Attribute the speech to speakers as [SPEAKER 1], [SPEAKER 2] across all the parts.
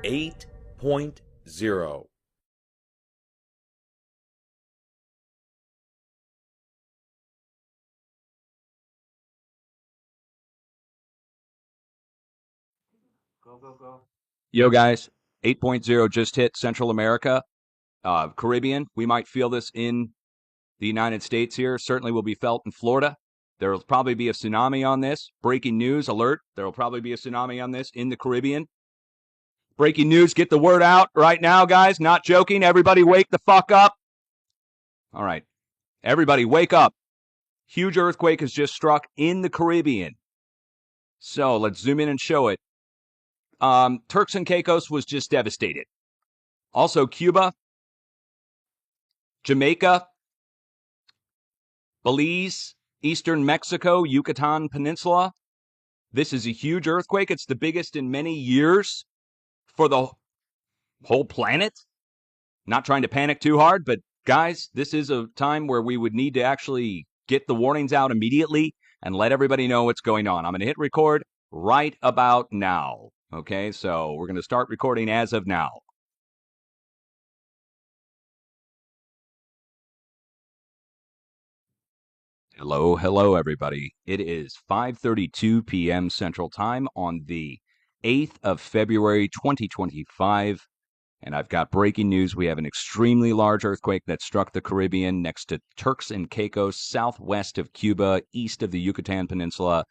[SPEAKER 1] 8.0.
[SPEAKER 2] Yo, guys, 8.0 just hit Central America, Caribbean. We might feel this in the United States here. Certainly will be felt in Florida. There will probably be a tsunami on this. Breaking news alert. There will probably be a tsunami on this in the Caribbean. Breaking news. Get the word out right now, guys. Not joking. Everybody wake the fuck up. All right. Everybody wake up. Huge earthquake has just struck in the Caribbean. So let's zoom in and show it. Turks and Caicos was just devastated. Also, Cuba, Jamaica, Belize, eastern Mexico, Yucatan Peninsula. This is a huge earthquake. It's the biggest in many years for the whole planet. Not trying to panic too hard, but guys, this is a time where we would need to actually get the warnings out immediately and let everybody know what's going on. I'm going to hit record right about now. Okay, so we're going to start recording as of now. Hello, everybody. It is 5:32 p.m. Central Time on the 8th of February, 2025, and I've got breaking news. We have an extremely large earthquake that struck the Caribbean next to Turks and Caicos, southwest of Cuba, east of the Yucatan Peninsula,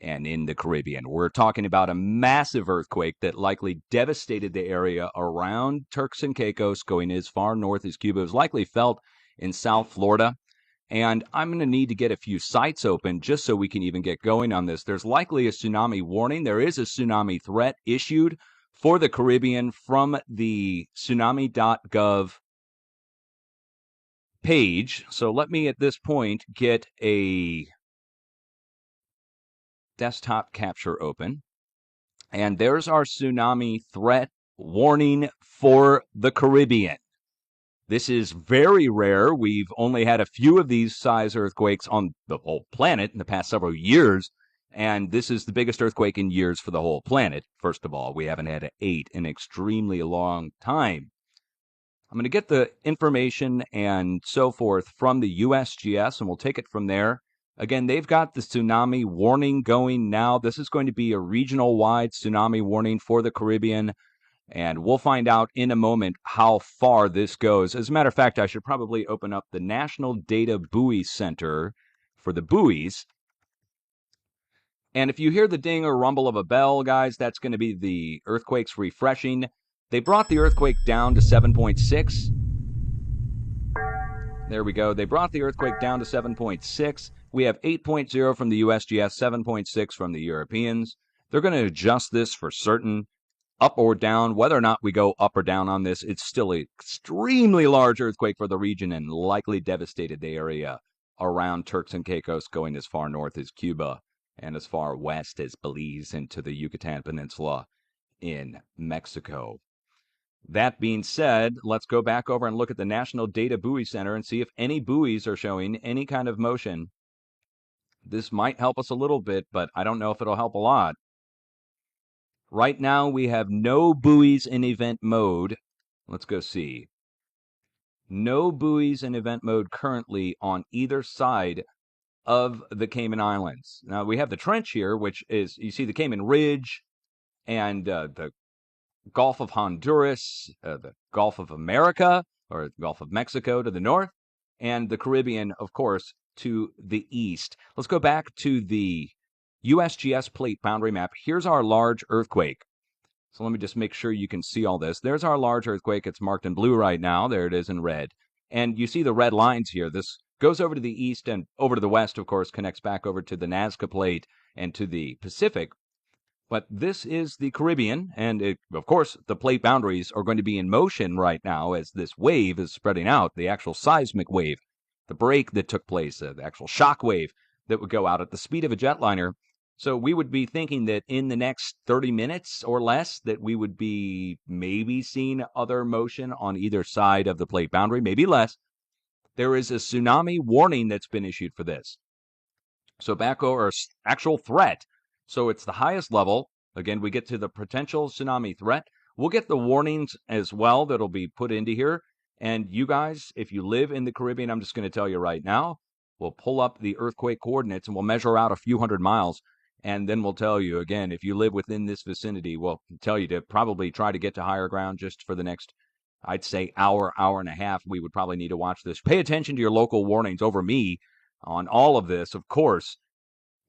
[SPEAKER 2] and in the Caribbean. We're talking about a massive earthquake that likely devastated the area around Turks and Caicos, going as far north as Cuba. It was likely felt in South Florida. And I'm going to need to get a few sites open just so we can even get going on this. There's likely a tsunami warning. There is a tsunami threat issued for the Caribbean from the tsunami.gov page. So let me at this point get a desktop capture open. And there's our tsunami threat warning for the Caribbean. This is very rare. We've only had a few of these size earthquakes on the whole planet in the past several years, and this is the biggest earthquake in years for the whole planet. First of all, we haven't had 8 in an extremely long time. I'm going to get the information and so forth from the USGS, and we'll take it from there. Again, they've got the tsunami warning going now. This is going to be a regional-wide tsunami warning for the Caribbean. And we'll find out in a moment how far this goes. As a matter of fact, I should probably open up the National Data Buoy Center for the buoys. And if you hear the ding or rumble of a bell, guys, that's going to be the earthquake's refreshing. They brought the earthquake down to 7.6. There we go. They brought the earthquake down to 7.6. We have 8.0 from the USGS, 7.6 from the Europeans. They're going to adjust this for certain. Up or down, whether or not we go up or down on this, it's still an extremely large earthquake for the region and likely devastated the area around Turks and Caicos, going as far north as Cuba and as far west as Belize into the Yucatan Peninsula in Mexico. That being said, let's go back over and look at the National Data Buoy Center and see if any buoys are showing any kind of motion. This might help us a little bit, but I don't know if it'll help a lot. Right now, we have no buoys in event mode. Let's go see. No buoys in event mode currently on either side of the Cayman Islands. Now, we have the trench here, which is, you see the Cayman Ridge and the Gulf of Honduras, the Gulf of America, or the Gulf of Mexico to the north, and the Caribbean, of course, to the east. Let's go back to the USGS plate boundary map. Here's our large earthquake. So let me just make sure you can see all this. There's our large earthquake. It's marked in blue right now. There it is in red. And you see the red lines here. This goes over to the east and over to the west, of course, connects back over to the Nazca plate and to the Pacific. But this is the Caribbean, and of course, the plate boundaries are going to be in motion right now as this wave is spreading out, the actual seismic wave, the break that took place, the actual shock wave that would go out at the speed of a jetliner. So we would be thinking that in the next 30 minutes or less that we would be maybe seeing other motion on either side of the plate boundary, maybe less. There is a tsunami warning that's been issued for this. So back over actual threat. So it's the highest level. Again, we get to the potential tsunami threat. We'll get the warnings as well that'll be put into here. And you guys, if you live in the Caribbean, I'm just going to tell you right now, we'll pull up the earthquake coordinates and we'll measure out a few hundred miles. And then we'll tell you again, if you live within this vicinity, we'll tell you to probably try to get to higher ground just for the next, I'd say, hour and a half. We would probably need to watch this. Pay attention to your local warnings over me on all of this, of course.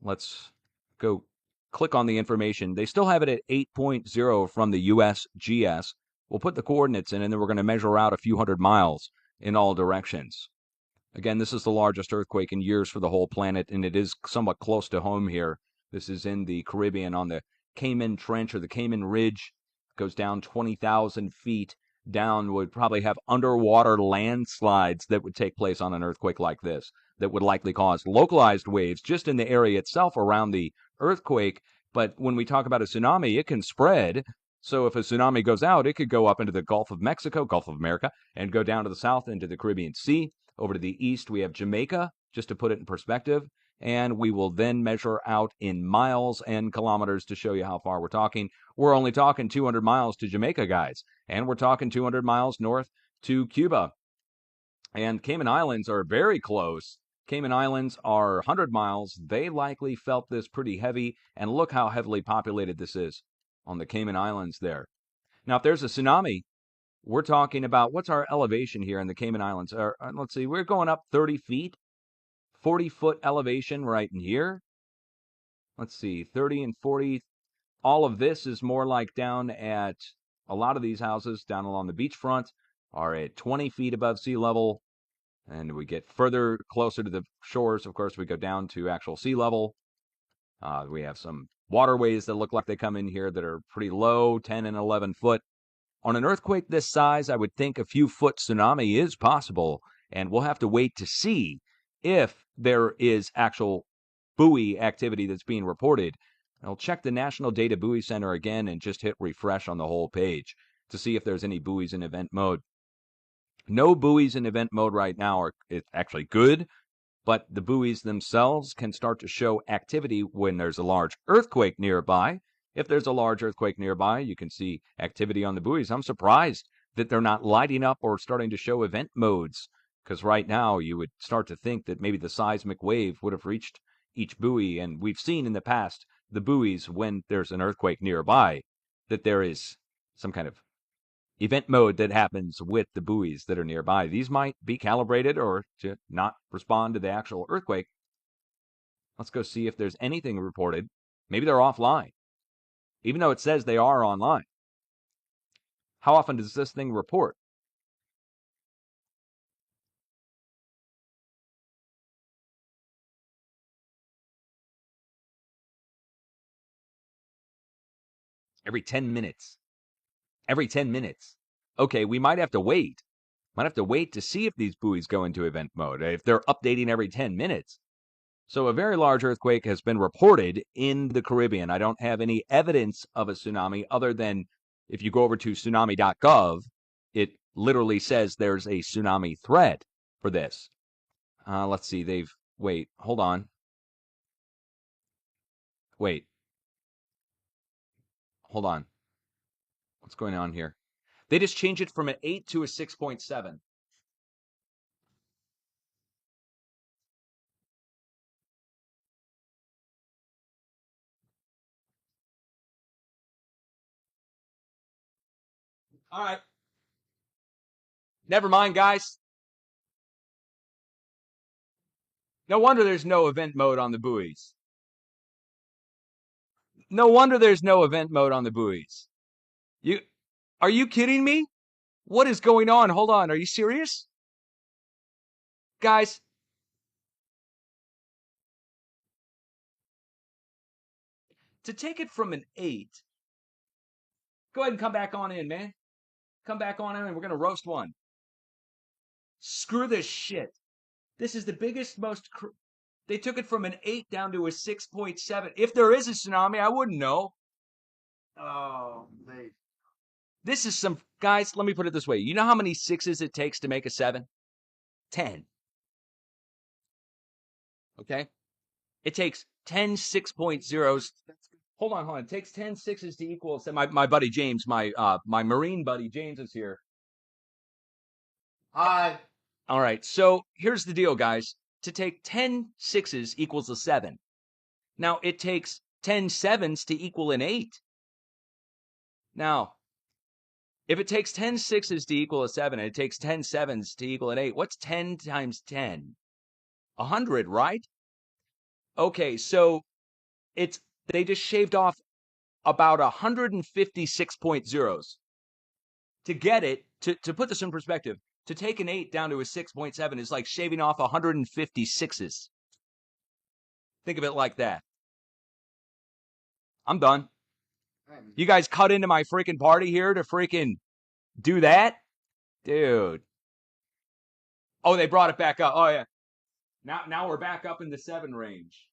[SPEAKER 2] Let's go click on the information. They still have it at 8.0 from the USGS. We'll put the coordinates in, and then we're going to measure out a few hundred miles in all directions. Again, this is the largest earthquake in years for the whole planet, and it is somewhat close to home here. This is in the Caribbean on the Cayman Trench or the Cayman Ridge. It goes down 20,000 feet down. Would probably have underwater landslides that would take place on an earthquake like this, that would likely cause localized waves just in the area itself around the earthquake. But when we talk about a tsunami, it can spread. So if a tsunami goes out, it could go up into the Gulf of Mexico, Gulf of America, and go down to the south into the Caribbean Sea. Over to the east, we have Jamaica, just to put it in perspective. And we will then measure out in miles and kilometers to show you how far we're talking. We're only talking 200 miles to Jamaica, guys. And we're talking 200 miles north to Cuba. And Cayman Islands are very close. Cayman Islands are 100 miles. They likely felt this pretty heavy. And look how heavily populated this is on the Cayman Islands there. Now, if there's a tsunami, we're talking about, what's our elevation here in the Cayman Islands? Let's see, we're going up 30 feet, 40-foot elevation right in here. Let's see, 30 and 40. All of this is more like down at, a lot of these houses down along the beachfront are at 20 feet above sea level. And we get further closer to the shores. Of course, we go down to actual sea level. We have some waterways that look like they come in here that are pretty low, 10 and 11 foot. On an earthquake this size, I would think a few foot tsunami is possible, and we'll have to wait to see if there is actual buoy activity that's being reported. I'll check the National Data Buoy Center again and just hit refresh on the whole page to see if there's any buoys in event mode. No buoys in event mode right now it's actually good, but the buoys themselves can start to show activity when there's a large earthquake nearby. If there's a large earthquake nearby, you can see activity on the buoys. I'm surprised that they're not lighting up or starting to show event modes, because right now you would start to think that maybe the seismic wave would have reached each buoy. And we've seen in the past the buoys, when there's an earthquake nearby, that there is some kind of event mode that happens with the buoys that are nearby. These might be calibrated or to not respond to the actual earthquake. Let's go see if there's anything reported. Maybe they're offline, even though it says they are online. How often does this thing report? Every 10 minutes. Every 10 minutes. Okay, we might have to wait. Might have to wait to see if these buoys go into event mode, if they're updating every 10 minutes. So a very large earthquake has been reported in the Caribbean. I don't have any evidence of a tsunami other than if you go over to tsunami.gov, it literally says there's a tsunami threat for this. Let's see. Wait, hold on. Wait, hold on. What's going on here? They just changed it from an 8 to a 6.7. All right. Never mind, guys. No wonder there's no event mode on the buoys. No wonder there's no event mode on the buoys. Are you kidding me? What is going on? Hold on. Are you serious? Guys, to take it from an 8, go ahead and come back on in, man. Come back on in and we're going to roast one. Screw this shit. This is the biggest, they took it from an 8 down to a 6.7. If there is a tsunami, I wouldn't know.
[SPEAKER 1] Oh, they.
[SPEAKER 2] This is some, guys, let me put it this way. You know how many 6s it takes to make a 7? 10. Okay? It takes 10 6.0s Hold on, hold on. It takes 10 sixes to equal. So my buddy James, my Marine buddy James is here.
[SPEAKER 1] Hi.
[SPEAKER 2] All right. So here's the deal, guys. To take 10 sixes equals a 7. Now it takes 10 sevens to equal an 8. Now, if it takes 10 sixes to equal a 7 and it takes 10 sevens to equal an 8, what's 10 times 10? 100, right? Okay, so it's they just shaved off about 156 point zeros. To get it, to put this in perspective, to take an 8 down to a 6.7 is like shaving off 156s. Think of it like that. I'm done. You guys cut into my freaking party here to freaking do that? Dude. Oh, they brought it back up. Oh, yeah. Now we're back up in the 7 range.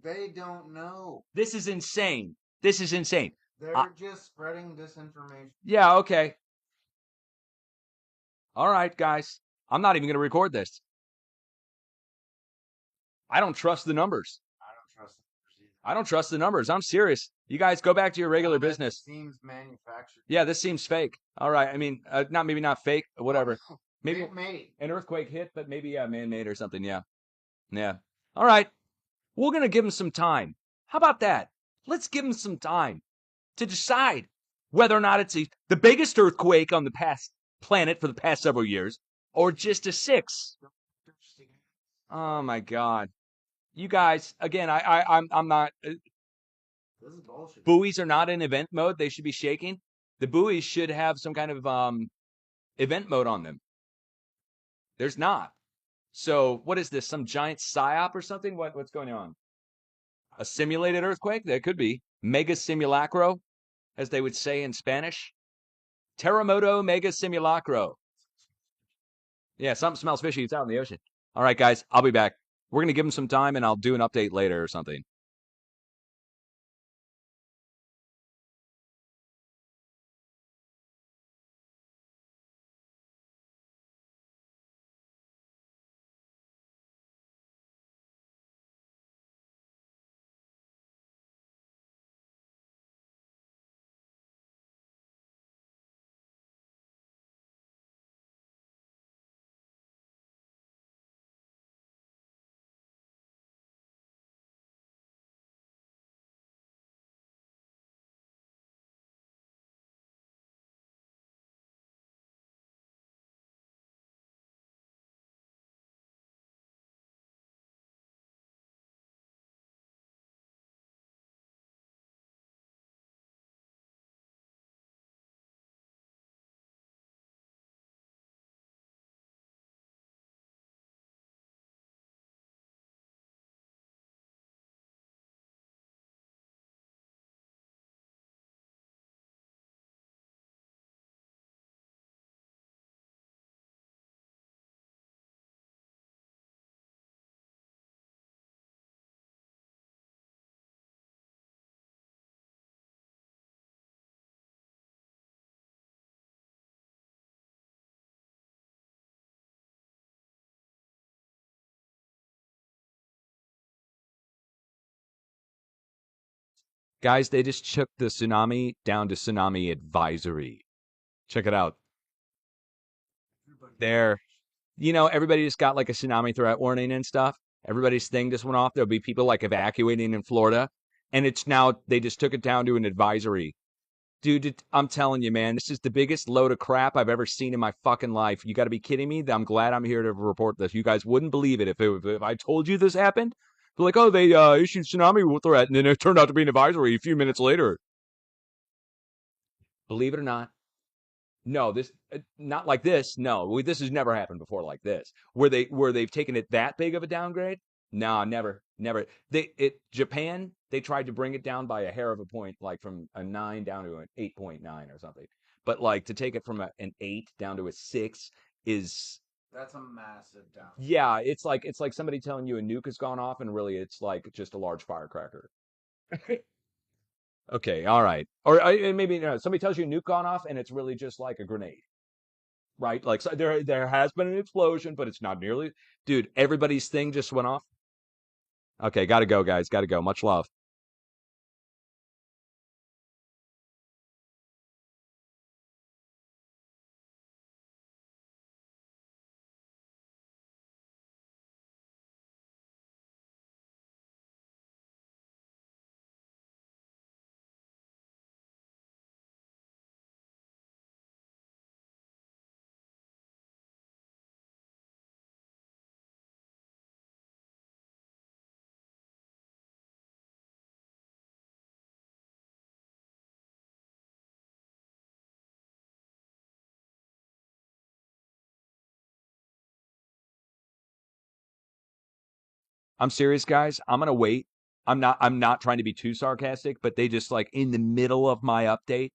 [SPEAKER 1] They don't know.
[SPEAKER 2] This is insane. This is insane.
[SPEAKER 1] They're just spreading disinformation.
[SPEAKER 2] Yeah, okay. All right, guys. I'm not even going to record this. I don't trust the numbers.
[SPEAKER 1] I don't trust them either.
[SPEAKER 2] I don't trust the numbers. I'm serious. You guys go back to your regular business.
[SPEAKER 1] Seems manufactured.
[SPEAKER 2] Yeah, this seems fake. All right. I mean, maybe not fake, whatever. Maybe
[SPEAKER 1] Man-made.
[SPEAKER 2] an earthquake hit, but maybe man-made or something. Yeah. Yeah. All right. We're going to give them some time. How about that? Let's give them some time to decide whether or not it's the biggest earthquake on the past planet for the past several years or just a 6. Oh my God. You guys, again, I'm not.
[SPEAKER 1] This is bullshit.
[SPEAKER 2] Buoys are not in event mode. They should be shaking. The buoys should have some kind of event mode on them. There's not. So what is this? Some giant psyop or something? What's going on? A simulated earthquake? That could be. Mega simulacro, as they would say in Spanish. Terremoto mega simulacro. Yeah, something smells fishy. It's out in the ocean. All right, guys, I'll be back. We're going to give them some time, and I'll do an update later or something. Guys, they just took the tsunami down to tsunami advisory. Check it out. There. Everybody just got like a tsunami threat warning and stuff. Everybody's thing just went off. There'll be people like evacuating in Florida. And it's now, they just took it down to an advisory. Dude, I'm telling you, man, this is the biggest load of crap I've ever seen in my fucking life. You got to be kidding me. I'm glad I'm here to report this. You guys wouldn't believe it if I told you this happened. They're like, oh, they issued tsunami threat, and then it turned out to be an advisory a few minutes later. Believe it or not, no, this not like this. No, this has never happened before like this, where they've taken it that big of a downgrade. No, never, never. Japan, they tried to bring it down by a hair of a point, like from a 9 down to an 8.9 or something. But like to take it from an 8 down to a 6 is
[SPEAKER 1] That's a massive down.
[SPEAKER 2] yeah, it's like somebody telling you a nuke has gone off, and really it's like just a large firecracker. Okay, all right. Or maybe somebody tells you a nuke gone off, and it's really just like a grenade, right? Like so there has been an explosion, but it's not nearly. Dude, everybody's thing just went off. Okay, gotta go, guys. Gotta go. Much love. I'm serious, guys. I'm gonna wait. I'm not trying to be too sarcastic, but they just like in the middle of my update.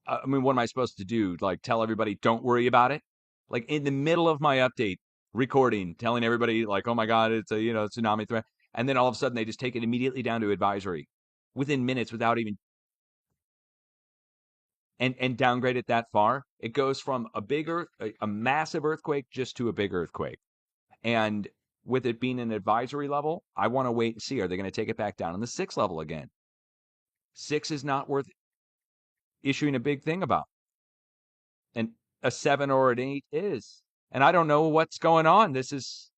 [SPEAKER 2] I mean, what am I supposed to do? Like tell everybody don't worry about it? Like in the middle of my update recording, telling everybody like, oh my god, it's a tsunami threat, and then all of a sudden they just take it immediately down to advisory within minutes without even and downgrade it that far. It goes from a massive earthquake just to a big earthquake. And with it being an advisory level, I want to wait and see. Are they going to take it back down on the 6 level again? 6 is not worth issuing a big thing about. And a 7 or an 8 is. And I don't know what's going on. This is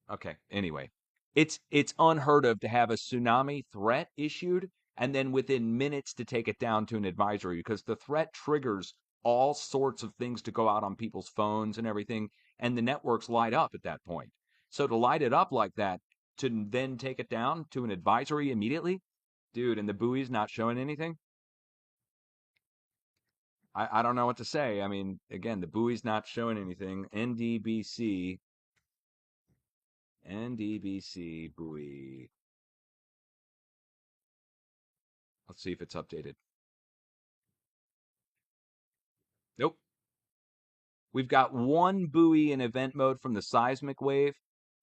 [SPEAKER 2] okay. Anyway, it's unheard of to have a tsunami threat issued and then within minutes to take it down to an advisory because the threat triggers all sorts of things to go out on people's phones and everything, and the networks light up at that point. So to light it up like that, to then take it down to an advisory immediately, dude, and the buoy's not showing anything. I don't know what to say. I mean, again, the buoy's not showing anything. NDBC buoy. Let's see if it's updated. Nope. We've got one buoy in event mode from the seismic wave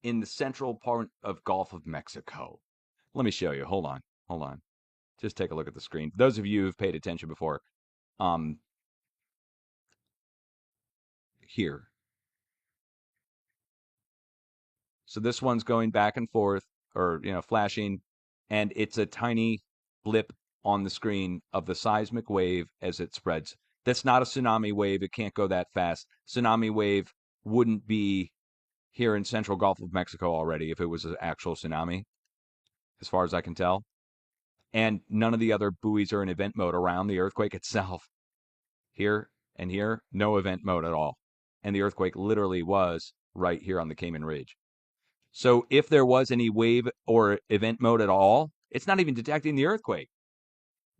[SPEAKER 2] in the central part of Gulf of Mexico. Let me show you. Hold on. Hold on. Just take a look at the screen. Those of you who've paid attention before, um, here. So this one's going back and forth or, flashing, and it's a tiny blip on the screen of the seismic wave as it spreads. That's not a tsunami wave. It can't go that fast. Tsunami wave wouldn't be here in central Gulf of Mexico already if it was an actual tsunami, as far as I can tell. And none of the other buoys are in event mode around the earthquake itself. Here and here, no event mode at all. And the earthquake literally was right here on the Cayman Ridge. So if there was any wave or event mode at all, it's not even detecting the earthquake.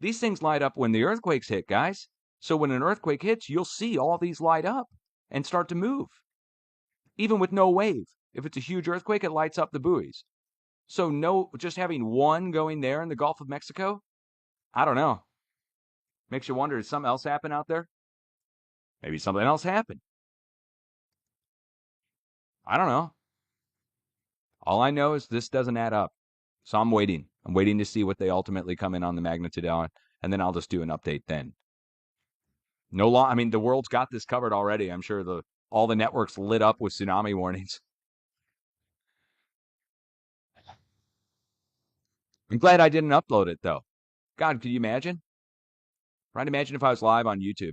[SPEAKER 2] These things light up when the earthquakes hit, guys. So when an earthquake hits, you'll see all these light up and start to move, even with no wave. If it's a huge earthquake, it lights up the buoys. So no, just having one going there in the Gulf of Mexico, I don't know. Makes you wonder, did something else happen out there? Maybe something else happened. I don't know. All I know is this doesn't add up. So I'm waiting. I'm waiting to see what they ultimately come in on the magnitude on, and then I'll just do an update then. No long. I mean, the world's got this covered already. I'm sure all the networks lit up with tsunami warnings. I'm glad I didn't upload it though. God, could you imagine? Right? Imagine if I was live on YouTube.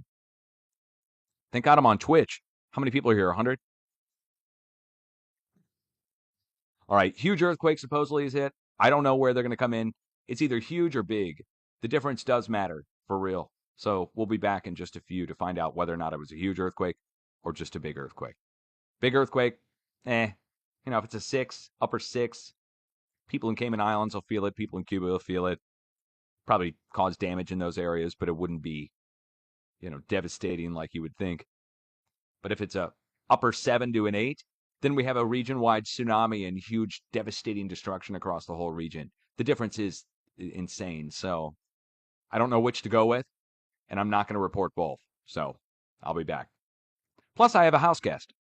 [SPEAKER 2] Thank God I'm on Twitch. How many people are here? 100? All right. Huge earthquake supposedly is hit. I don't know where they're going to come in. It's either huge or big. The difference does matter for real. So we'll be back in just a few to find out whether or not it was a huge earthquake or just a big earthquake. Big earthquake, if it's a 6, upper 6, people in Cayman Islands will feel it. People in Cuba will feel it. Probably cause damage in those areas, but it wouldn't be, devastating like you would think. But if it's a upper 7 to an 8, then we have a region-wide tsunami and huge devastating destruction across the whole region. The difference is insane. So I don't know which to go with, and I'm not going to report both. So I'll be back. Plus, I have a house guest.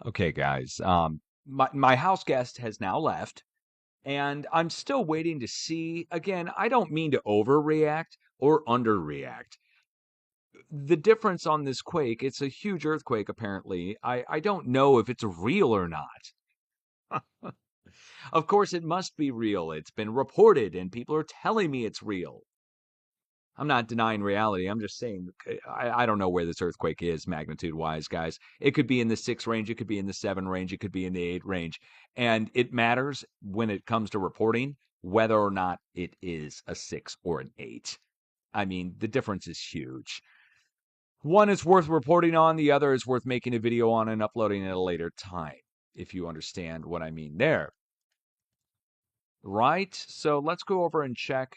[SPEAKER 2] Okay, guys. My house guest has now left, and I'm still waiting to see. Again, I don't mean to overreact or underreact. The difference on this quake, it's a huge earthquake, apparently. I don't know if it's real or not. Of course, it must be real. It's been reported, and people are telling me it's real. I'm not denying reality. I'm just saying I don't know where this earthquake is magnitude wise, guys. It could be in the 6 range, it could be in the 7 range, it could be in the 8 range. And it matters when it comes to reporting whether or not it is a 6 or an 8. I mean, the difference is huge. One is worth reporting on, the other is worth making a video on and uploading at a later time, if you understand what I mean there. Right? So let's go over and check.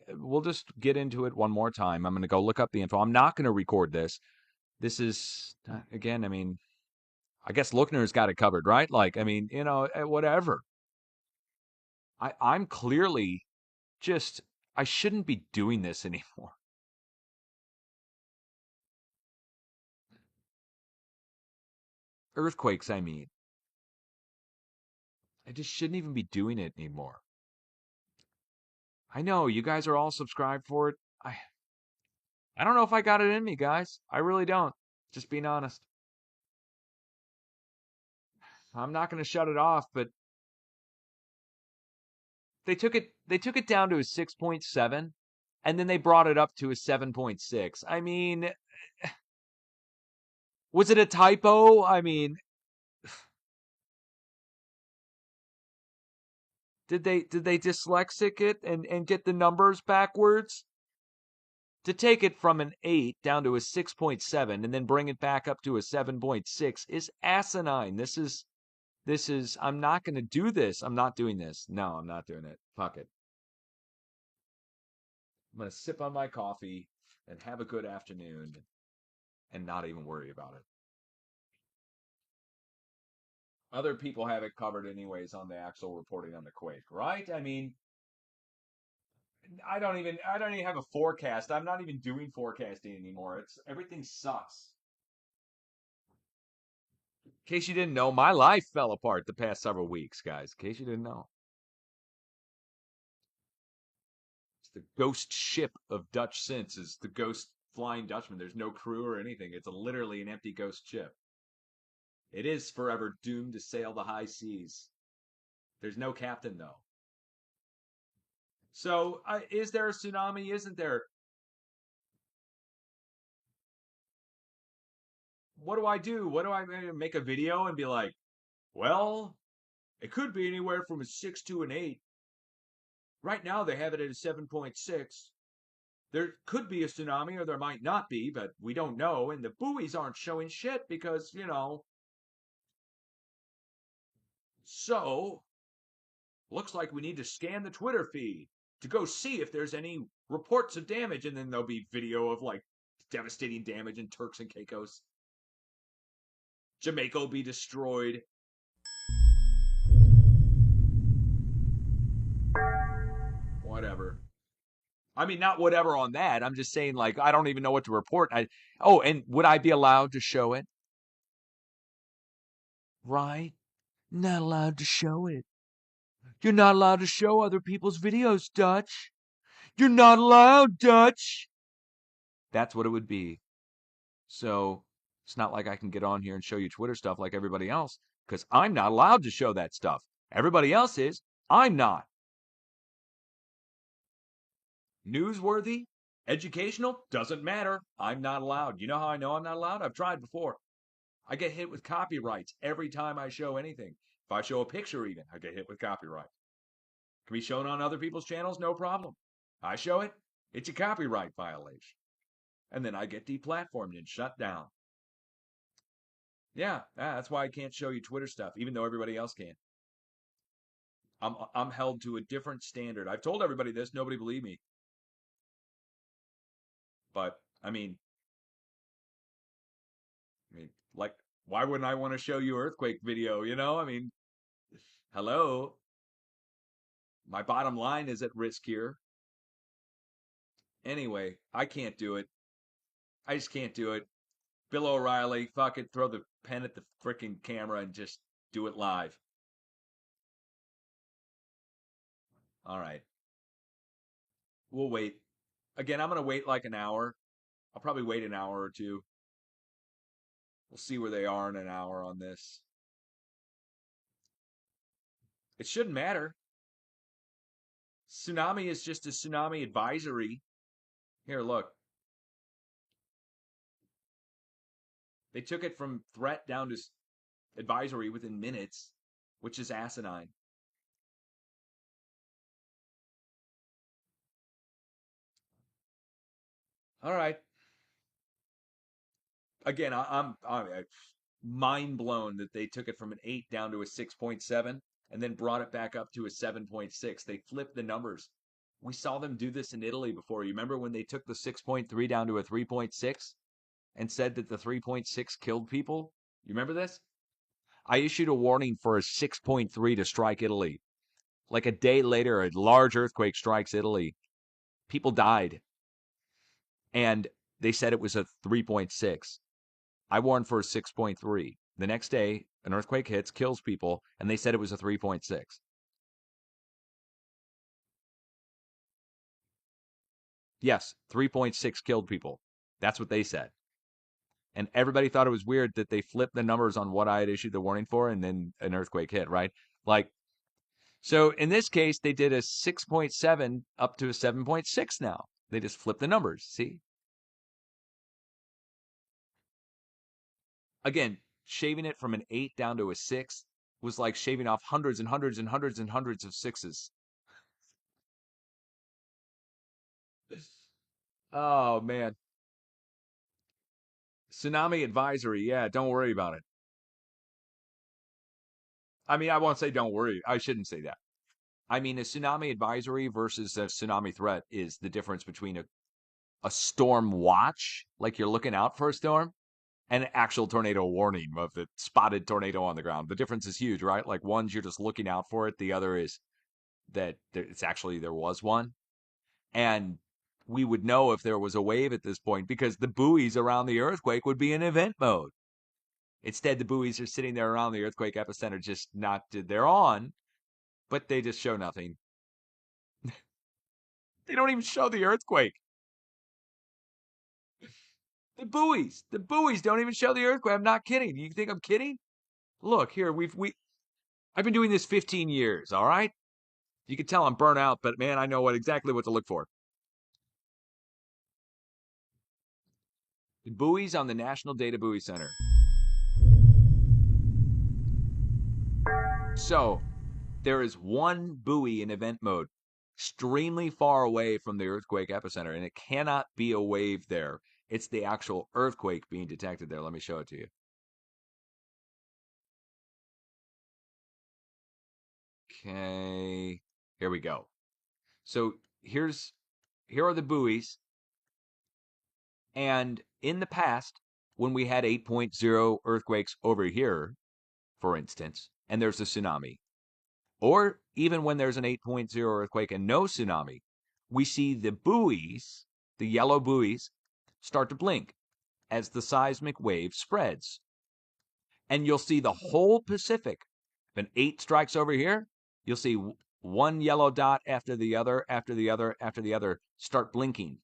[SPEAKER 2] We'll just get into it one more time. I'm going to go look up the info. I'm not going to record this. This is again, I mean, I guess Lookner's got it covered, right? Like, I mean, whatever. I'm clearly just I shouldn't be doing this anymore. Earthquakes, I mean. I just shouldn't even be doing it anymore. I know you guys are all subscribed for it. I don't know if I got it in me, guys. I really don't. Just being honest. I'm not going to shut it off, but they took it down to a 6.7 and then they brought it up to a 7.6. I mean, was it a typo? I mean, did they dyslexic it and get the numbers backwards? To take it from an 8 down to a 6.7 and then bring it back up to a 7.6 is asinine. This is I'm not going to do this. I'm not doing this. No, I'm not doing it. Fuck it. I'm going to sip on my coffee and have a good afternoon and not even worry about it. Other people have it covered anyways on the actual reporting on the quake, right? I mean, I don't even have a forecast. I'm not even doing forecasting anymore. It's everything sucks. In case you didn't know, my life fell apart the past several weeks, guys. In case you didn't know. It's the ghost ship of Dutch Sense is the ghost Flying Dutchman. There's no crew or anything. It's literally an empty ghost ship. It is forever doomed to sail the high seas. There's no captain though. So, is there a tsunami? Isn't there? What do I do? What do I make a video and be like, well, it could be anywhere from a 6 to an 8. Right now they have it at a 7.6. There could be a tsunami or there might not be, but we don't know. And the buoys aren't showing shit because, So, looks like we need to scan the Twitter feed to go see if there's any reports of damage. And then there'll be video of like devastating damage in Turks and Caicos. Jamaica will be destroyed. Whatever. I mean, not whatever on that. I'm just saying, like, I don't even know what to report. And would I be allowed to show it? Right? Not allowed to show it. You're not allowed to show other people's videos, Dutch. You're not allowed, Dutch. That's what it would be. So it's not like I can get on here and show you Twitter stuff like everybody else, because I'm not allowed to show that stuff. Everybody else is. I'm not. Newsworthy, educational, doesn't matter. I'm not allowed. You know how I know I'm not allowed? I've tried before. I get hit with copyrights every time I show anything. If I show a picture, even, I get hit with copyright. Can be shown on other people's channels, no problem. I show it, it's a copyright violation. And then I get deplatformed and shut down. Yeah, that's why I can't show you Twitter stuff, even though everybody else can. I'm held to a different standard. I've told everybody this, nobody believed me. But like, why wouldn't I want to show you earthquake video? Hello. My bottom line is at risk here. Anyway, I can't do it. I just can't do it. Bill O'Reilly, fuck it, throw the pen at the freaking camera and just do it live. All right. We'll wait. Again, I'm going to wait like an hour. I'll probably wait an hour or two. We'll see where they are in an hour on this. It shouldn't matter. Tsunami is just a tsunami advisory. Here, look. They took it from threat down to advisory within minutes, which is asinine. All right. Again, I'm mind blown that they took it from an 8 down to a 6.7 and then brought it back up to a 7.6. They flipped the numbers. We saw them do this in Italy before. You remember when they took the 6.3 down to a 3.6 and said that the 3.6 killed people? You remember this? I issued a warning for a 6.3 to strike Italy. Like a day later, a large earthquake strikes Italy. People died. And they said it was a 3.6. I warned for a 6.3. The next day, an earthquake hits, kills people, and they said it was a 3.6. Yes, 3.6 killed people. That's what they said. And everybody thought it was weird that they flipped the numbers on what I had issued the warning for, and then an earthquake hit, right? Like, so in this case, they did a 6.7 up to a 7.6 now. They just flipped the numbers, see? Again, shaving it from an 8 down to a 6 was like shaving off hundreds and hundreds and hundreds and hundreds of 6s. Oh, man. Tsunami advisory. Yeah, don't worry about it. I mean, I won't say don't worry. I shouldn't say that. I mean, a tsunami advisory versus a tsunami threat is the difference between a storm watch, like you're looking out for a storm, and an actual tornado warning of the spotted tornado on the ground. The difference is huge, right? Like one's you're just looking out for it. The other is that it's actually there was one. And we would know if there was a wave at this point because the buoys around the earthquake would be in event mode. Instead, the buoys are sitting there around the earthquake epicenter, just not, they're on, but they just show nothing. They don't even show the earthquake. The buoys don't even show the earthquake. I'm not kidding. You think I'm kidding? Look here, I've been doing this 15 years. All right, you can tell I'm burnt out, but man, I know exactly what to look for. The buoys on the National Data Buoy Center. So there is one buoy in event mode, extremely far away from the earthquake epicenter, and it cannot be a wave there. It's the actual earthquake being detected there. Let me show it to you. Okay, here we go. So here are the buoys. And in the past, when we had 8.0 earthquakes over here, for instance, and there's a tsunami, or even when there's an 8.0 earthquake and no tsunami, we see the buoys, the yellow buoys, start to blink as the seismic wave spreads. And you'll see the whole Pacific. If an 8 strikes over here, you'll see one yellow dot after the other, after the other, after the other start blinking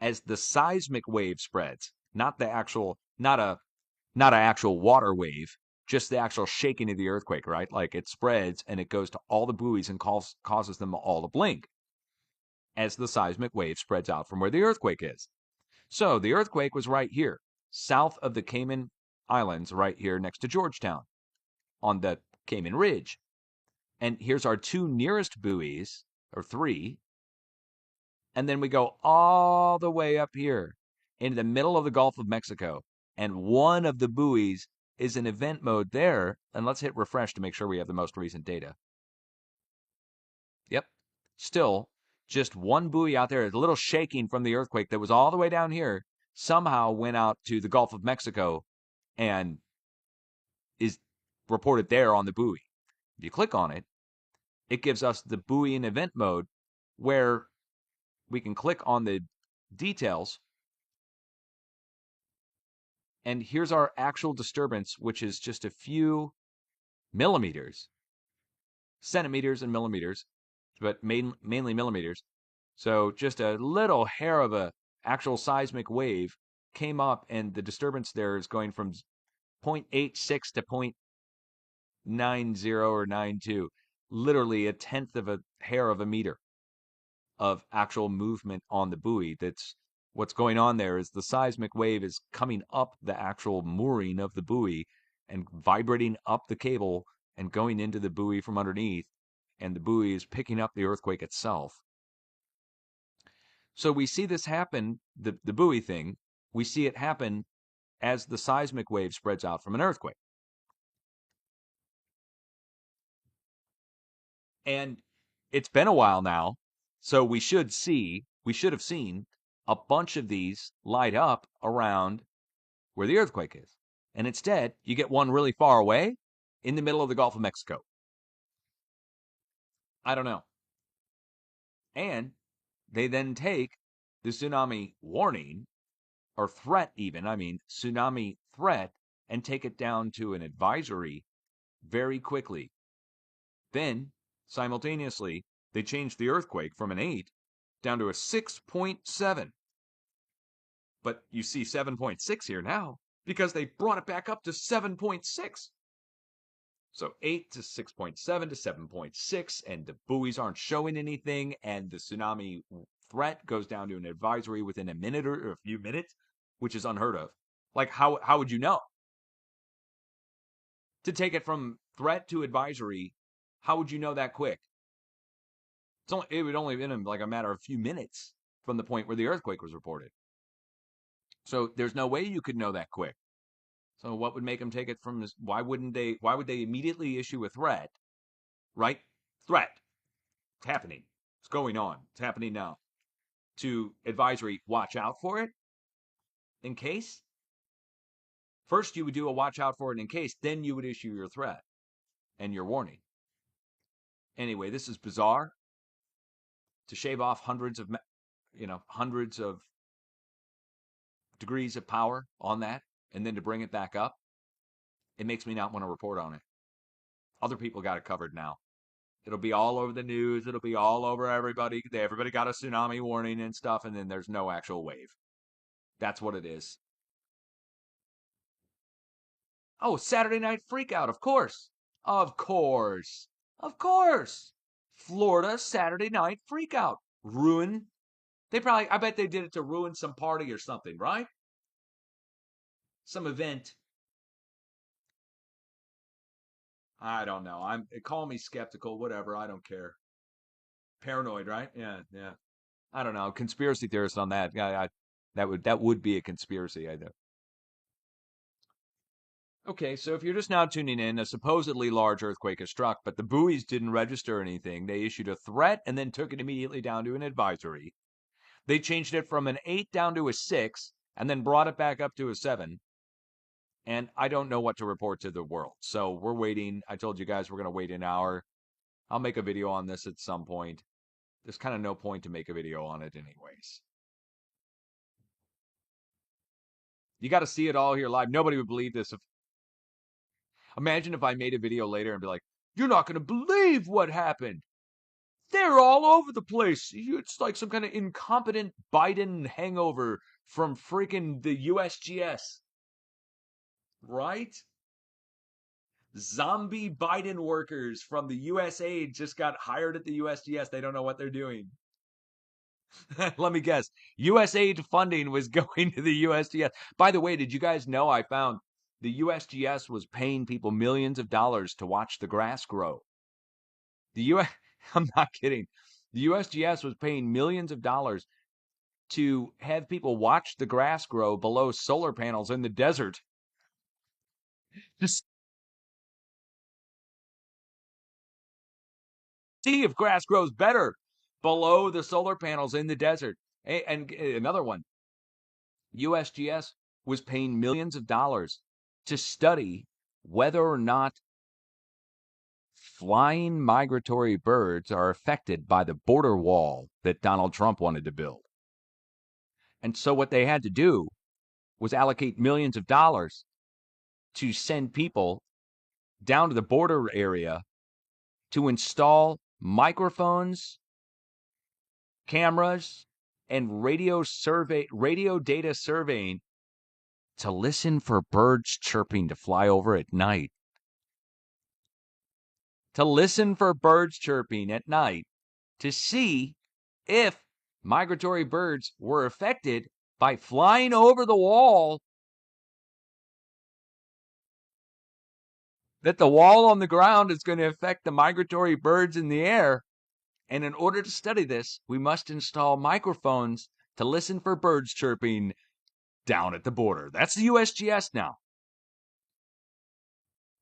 [SPEAKER 2] as the seismic wave spreads, not an actual water wave, just the actual shaking of the earthquake, right? Like it spreads and it goes to all the buoys and causes them all to blink as the seismic wave spreads out from where the earthquake is. So the earthquake was right here, south of the Cayman Islands, right here next to Georgetown on the Cayman Ridge. And here's our two nearest buoys, or three. And then we go all the way up here into the middle of the Gulf of Mexico. And one of the buoys is in event mode there. And let's hit refresh to make sure we have the most recent data. Yep. Still, just one buoy out there, a little shaking from the earthquake that was all the way down here, somehow went out to the Gulf of Mexico and is reported there on the buoy. If you click on it, it gives us the buoy in event mode where we can click on the details And here's our actual disturbance, which is just a few millimeters, centimeters and millimeters, but mainly millimeters. So just a little hair of a actual seismic wave came up, and the disturbance there is going from 0.86 to 0.90 or 92, literally a tenth of a hair of a meter of actual movement on the buoy. That's what's going on there is the seismic wave is coming up the actual mooring of the buoy and vibrating up the cable and going into the buoy from underneath, and the buoy is picking up the earthquake itself. So we see this happen, the buoy thing, we see it happen as the seismic wave spreads out from an earthquake. And it's been a while now, so we should have seen a bunch of these light up around where the earthquake is. And instead, you get one really far away in the middle of the Gulf of Mexico. I don't know. And they then take the tsunami warning, or threat even, tsunami threat, and take it down to an advisory very quickly. Then, simultaneously, they changed the earthquake from an 8 down to a 6.7. But you see 7.6 here now because they brought it back up to 7.6. So 8 to 6.7 to 7.6, and the buoys aren't showing anything, and the tsunami threat goes down to an advisory within a minute or a few minutes, which is unheard of. Like, how would you know? To take it from threat to advisory, how would you know that quick? It would only have been like a matter of a few minutes from the point where the earthquake was reported. So there's no way you could know that quick. So what would make them take it from this? Why would they immediately issue a threat? Right? Threat. It's happening. It's going on. It's happening now. To advisory, watch out for it in case. First, you would do a watch out for it in case. Then you would issue your threat and your warning. Anyway, this is bizarre. To shave off hundreds of degrees of power on that, and then to bring it back up, it makes me not want to report on it. Other people got it covered now. It'll be all over the news. It'll be all over everybody. Everybody got a tsunami warning and stuff, and then there's no actual wave. That's what it is. Oh, Saturday Night Freakout, of course. Of course. Of course. Florida Saturday Night Freakout. Ruin. I bet they did it to ruin some party or something, right? Some event. I don't know. Call me skeptical, whatever. I don't care. Paranoid, right? Yeah. I don't know. Conspiracy theorist on that. Yeah, that would be a conspiracy. I know. Okay, so if you're just now tuning in, a supposedly large earthquake has struck, but the buoys didn't register anything. They issued a threat and then took it immediately down to an advisory. They changed it from an 8 down to a 6 and then brought it back up to a 7. And I don't know what to report to the world. So we're waiting. I told you guys we're going to wait an hour. I'll make a video on this at some point. There's kind of no point to make a video on it anyways. You got to see it all here live. Nobody would believe this. Imagine if I made a video later and be like, you're not going to believe what happened. They're all over the place. It's like some kind of incompetent Biden hangover from freaking the USGS. Right? Zombie Biden workers from the USA just got hired at the USGS. They don't know what they're doing. Let me guess. USAID funding was going to the USGS. By the way, did you guys know I found the USGS was paying people millions of dollars to watch the grass grow? I'm not kidding. The USGS was paying millions of dollars to have people watch the grass grow below solar panels in the desert. Just see if grass grows better below the solar panels in the desert. And another one, USGS was paying millions of dollars to study whether or not flying migratory birds are affected by the border wall that Donald Trump wanted to build. And so what they had to do was allocate millions of dollars to send people down to the border area to install microphones, cameras, and radio data surveying to listen for birds chirping to fly over at night. To listen for birds chirping at night to see if migratory birds were affected by flying over the wall, that the wall on the ground is going to affect the migratory birds in the air. And in order to study this, we must install microphones to listen for birds chirping down at the border. That's the USGS now.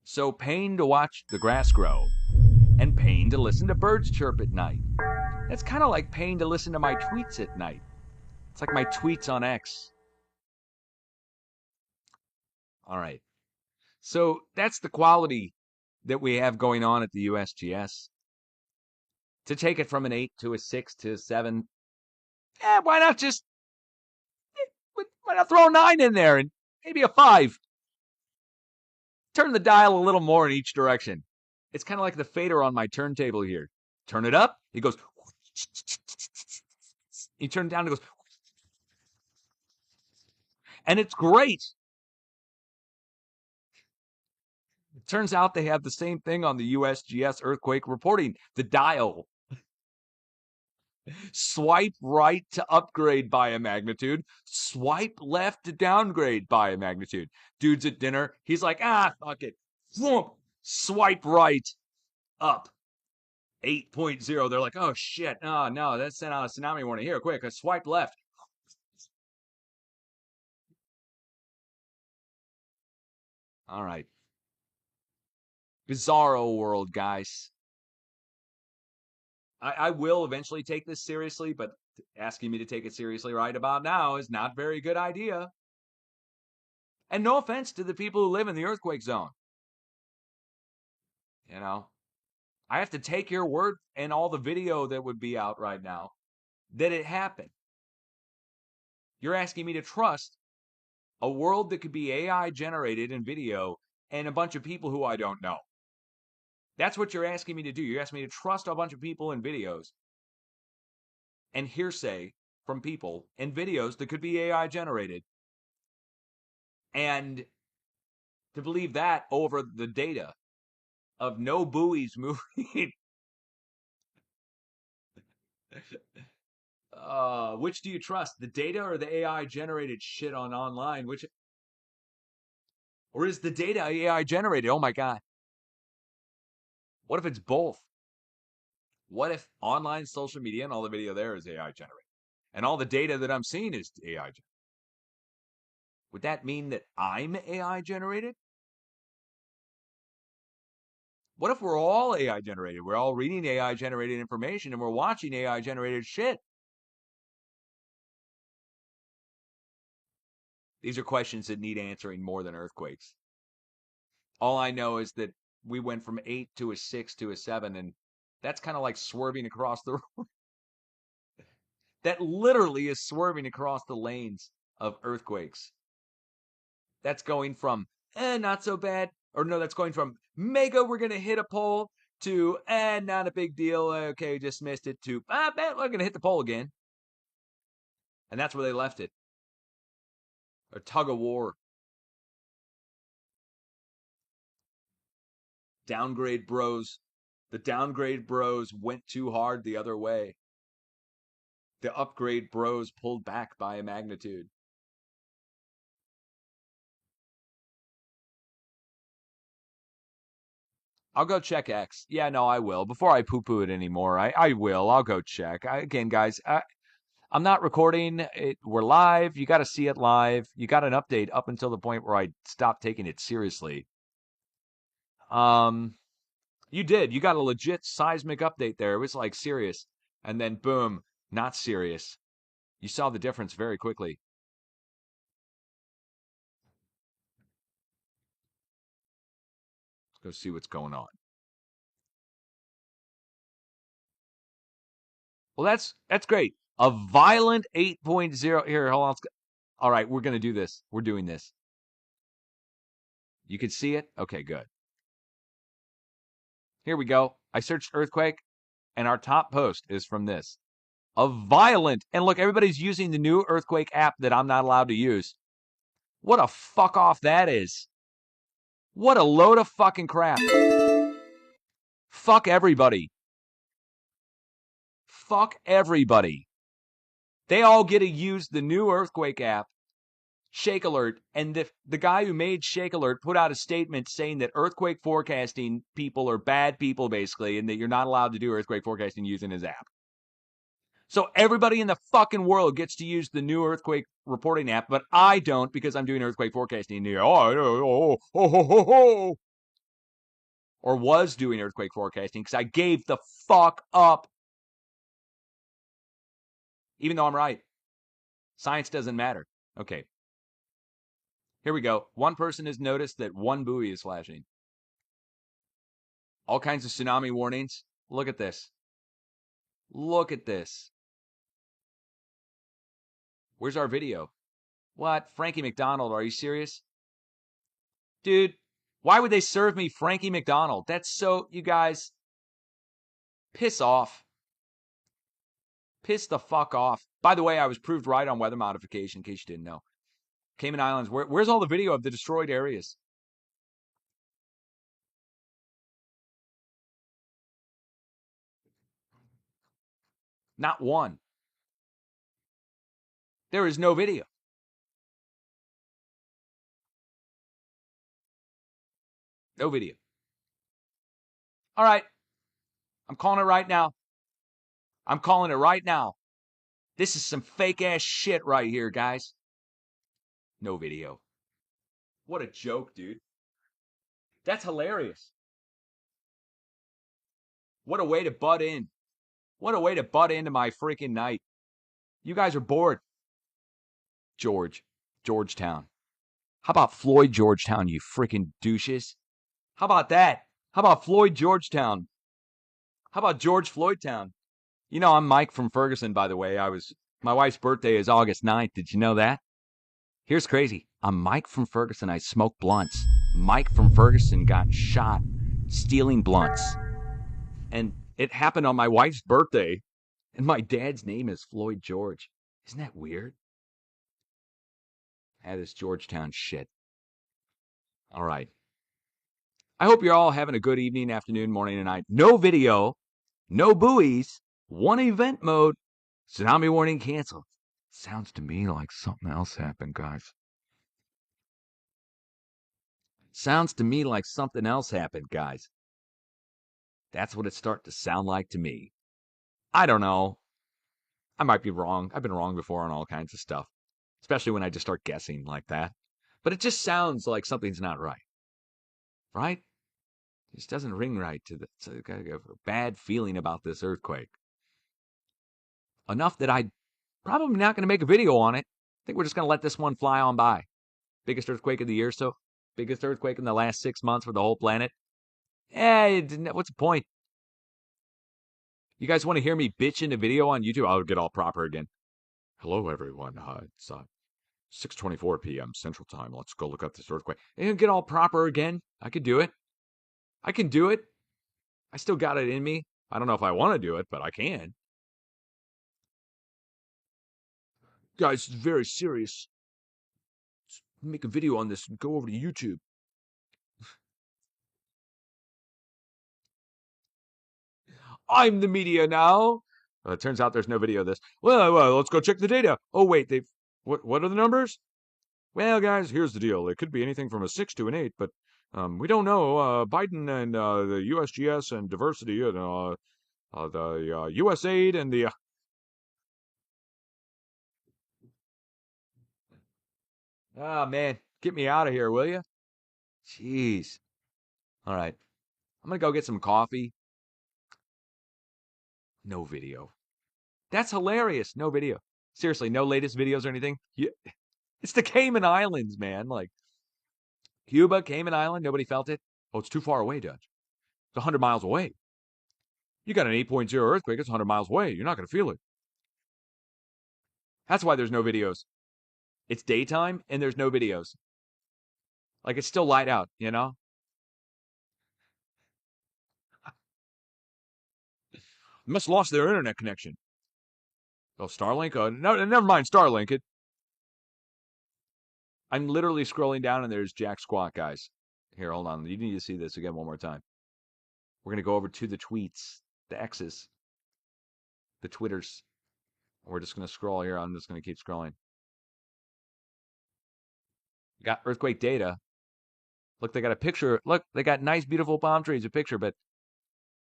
[SPEAKER 2] So paying to watch the grass grow and paying to listen to birds chirp at night. That's kind of like paying to listen to my tweets at night. It's like my tweets on X. All right. So that's the quality that we have going on at the USGS. To take it from an 8 to a 6 to a 7, why not throw a 9 in there and maybe a 5? Turn the dial a little more in each direction. It's kind of like the fader on my turntable here. Turn it up, it goes. You turn it down, it goes. And it's great. It turns out they have the same thing on the USGS earthquake reporting. The dial. Swipe right to upgrade by a magnitude. Swipe left to downgrade by a magnitude. Dude's at dinner. He's like, fuck it. Swipe right up. 8.0. They're like, oh shit. Oh no, that sent out a tsunami warning. Here, quick. Swipe left. All right. Bizarro world, guys. I will eventually take this seriously, but asking me to take it seriously right about now is not a very good idea. And no offense to the people who live in the earthquake zone. You know, I have to take your word and all the video that would be out right now that it happened. You're asking me to trust a world that could be AI generated in video and a bunch of people who I don't know. That's what you're asking me to do. You're asking me to trust a bunch of people in videos and hearsay from people in videos that could be AI generated, and to believe that over the data of no buoys moving. Which do you trust, the data or the AI generated shit on online? Or is the data AI generated? Oh my God. What if it's both? What if online social media and all the video there is AI generated, and all the data that I'm seeing is AI generated? Would that mean that I'm AI generated? What if we're all AI generated? We're all reading AI generated information and we're watching AI generated shit. These are questions that need answering more than earthquakes. All I know is that we went from 8 to a 6 to a 7, and that's kind of like swerving across the road. That literally is swerving across the lanes of earthquakes. That's going from, not so bad, or no, that's going from mega, we're going to hit a pole, to, not a big deal, okay, just missed it, to, bet we're going to hit the pole again. And that's where they left it. A tug of war. Downgrade bros. The downgrade bros went too hard the other way. The upgrade bros pulled back by a magnitude. I'll go check X. Yeah, no, I will. Before I poo-poo it anymore, I will. I'll go check. Again, guys, I'm not recording it. We're live. You got to see it live. You got an update up until the point where I stopped taking it seriously. You did. You got a legit seismic update there. It was like serious. And then boom, not serious. You saw the difference very quickly. Let's go see what's going on. Well, that's great. A violent 8.0. Here, hold on. All right, we're going to do this. We're doing this. You can see it? Okay, good. Here we go. I searched earthquake, and our top post is from this. A violent, and look, everybody's using the new earthquake app that I'm not allowed to use. What a fuck off that is. What a load of fucking crap. Fuck everybody. Fuck everybody. They all get to use the new earthquake app, Shake Alert, and the guy who made Shake Alert put out a statement saying that earthquake forecasting people are bad people, basically, and that you're not allowed to do earthquake forecasting using his app. So everybody in the fucking world gets to use the new earthquake reporting app, but I don't because I'm doing earthquake forecasting. Or was doing earthquake forecasting because I gave the fuck up. Even though I'm right. Science doesn't matter. Okay. Here we go. One person has noticed that one buoy is flashing. All kinds of tsunami warnings. Look at this. Look at this. Where's our video? What? Frankie McDonald, are you serious? Dude, why would they serve me Frankie McDonald? That's so, you guys, piss off. Piss the fuck off. By the way, I was proved right on weather modification, in case you didn't know. Cayman Islands, where's all the video of the destroyed areas? Not one. There is no video. No video. All right. I'm calling it right now. I'm calling it right now. This is some fake ass shit right here, guys. No video. What a joke, dude. That's hilarious. What a way to butt in. What a way to butt into my freaking night. You guys are bored. Georgetown. How about Floyd Georgetown, you freaking douches? How about that? How about Floyd Georgetown? How about George Floyd Town? You know, I'm Mike from Ferguson, by the way. My wife's birthday is August 9th. Did you know that? Here's crazy. I'm Mike from Ferguson. I smoke blunts. Mike from Ferguson got shot stealing blunts. And it happened on my wife's birthday. And my dad's name is Floyd George. Isn't that weird? This Georgetown shit. All right. I hope you're all having a good evening, afternoon, morning, and night. No video, no buoys, one event mode. Tsunami warning canceled. Sounds to me like something else happened, guys. Sounds to me like something else happened, guys. That's what it's starting to sound like to me. I don't know. I might be wrong. I've been wrong before on all kinds of stuff, especially when I just start guessing like that. But it just sounds like something's not right. Right? It just doesn't ring right to so I got a bad feeling about this earthquake. Enough that I'm probably not going to make a video on it. I think we're just going to let this one fly on by. Biggest earthquake of the year, so biggest earthquake in the last 6 months for the whole planet. What's the point? You guys want to hear me bitch in a video on YouTube? I'll get all proper again. Hello, everyone. It's 6:24 p.m. Central Time. Let's go look up this earthquake. And get all proper again. I could do it. I can do it. I still got it in me. I don't know if I want to do it, but I can. Guys, it's very serious. Let's make a video on this and go over to YouTube. I'm the media now. It turns out there's no video of this. Well, let's go check the data. Oh, wait, what are the numbers? Well, guys, here's the deal. It could be anything from a 6 to an 8, but we don't know. Biden and the USGS and diversity and the USAID and the... man, get me out of here, will you? Jeez. All right. I'm going to go get some coffee. No video. That's hilarious. No video. Seriously, no latest videos or anything? It's the Cayman Islands, man. Like, Cuba, Cayman Island, nobody felt it? Oh, it's too far away, Dutch. It's 100 miles away. You got an 8.0 earthquake, it's 100 miles away. You're not going to feel it. That's why there's no videos. It's daytime and there's no videos. Like it's still light out, you know? Must have lost their internet connection. Oh, Starlink? No, never mind Starlink. I'm literally scrolling down and there's Jack Squat, guys. Here, hold on. You need to see this again one more time. We're going to go over to the tweets, the X's, the Twitters. We're just going to scroll here. I'm just going to keep scrolling. Got earthquake data. Look, they got a picture. Look, they got nice, beautiful palm trees, a picture, but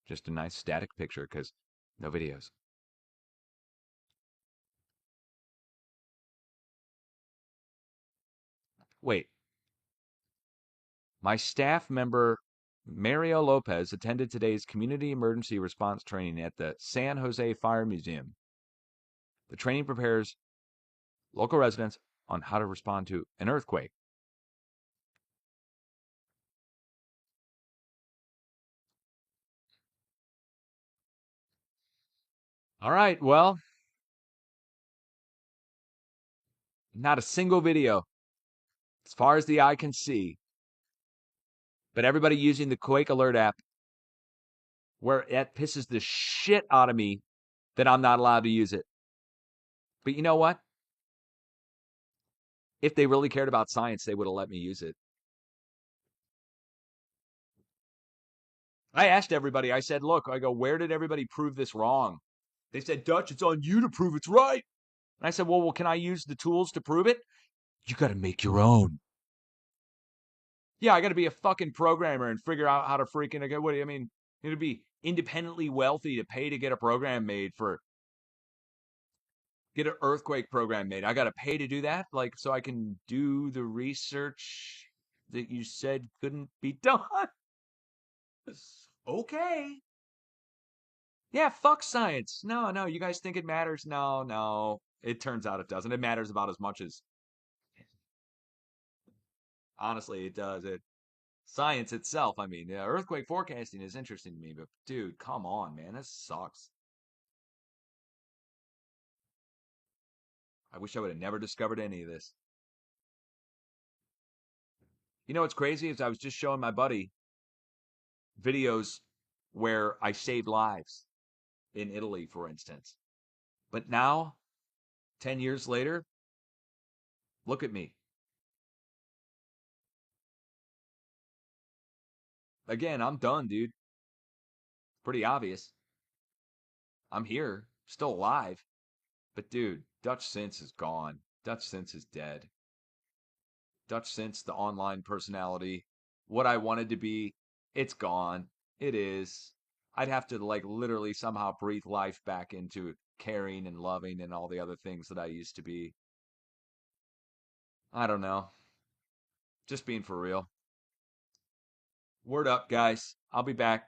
[SPEAKER 2] just a nice static picture because no videos. Wait. My staff member, Mario Lopez, attended today's community emergency response training at the San Jose Fire Museum. The training prepares local residents on how to respond to an earthquake. All right, well, not a single video as far as the eye can see. But everybody using the Quake Alert app, where it pisses the shit out of me that I'm not allowed to use it. But you know what? If they really cared about science, they would have let me use it. I asked everybody, I said, look, I go, where did everybody prove this wrong? They said, Dutch, it's on you to prove it's right. And I said, well, can I use the tools to prove it? You got to make your own. Yeah, I got to be a fucking programmer and figure out how to freaking, what do you mean? You got to be independently wealthy to pay to get a program made get an earthquake program made. I got to pay to do that, like, so I can do the research that you said couldn't be done. Okay. Yeah, fuck science. No, you guys think it matters? No. It turns out it doesn't. It matters about as much as, honestly, it does. Science itself, I mean, yeah, earthquake forecasting is interesting to me, but dude, come on, man, this sucks. I wish I would have never discovered any of this. You know what's crazy is I was just showing my buddy videos where I saved lives in Italy, for instance. But now, 10 years later, look at me. Again, I'm done, dude. Pretty obvious. I'm here, still alive. But dude, Dutch Sense is gone. Dutch Sense is dead. Dutch Sense, the online personality, what I wanted to be, it's gone. It is. I'd have to like literally somehow breathe life back into caring and loving and all the other things that I used to be. I don't know. Just being for real. Word up, guys. I'll be back.